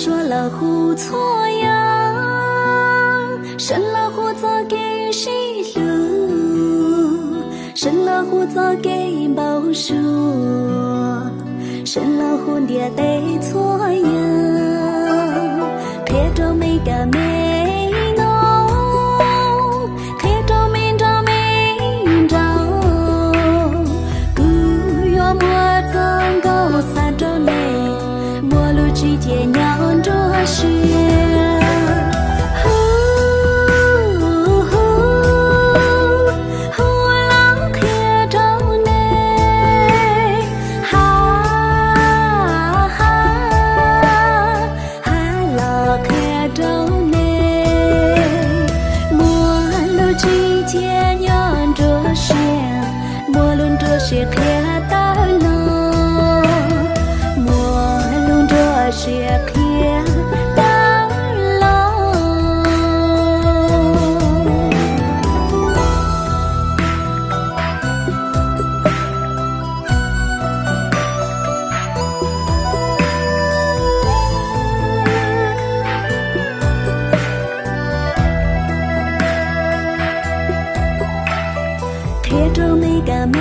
说了胡错呀，生了胡做给谁路？生了胡做给报数，生了胡爹得错呀，看着每个美浓，看着每着每着，古月莫曾高三着内，莫路之间娘着雪。是看到了，莫弄着是看到了。看着每个美。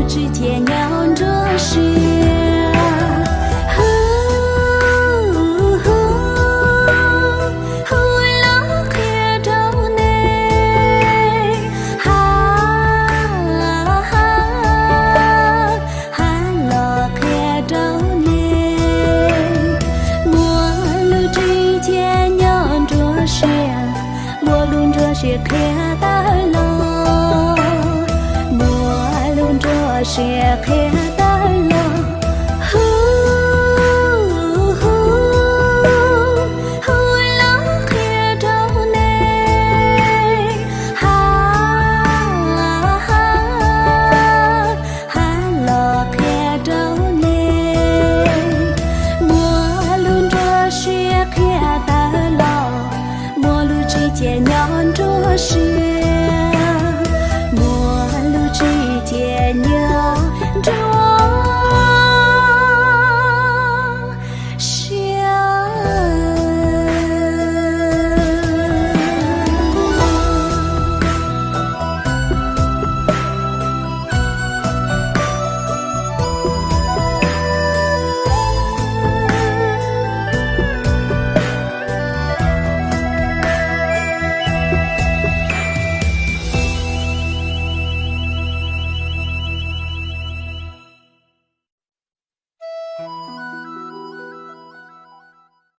之间娘着雪，了看着你，了看着你，陌路之间娘着雪，陌路着雪看到了。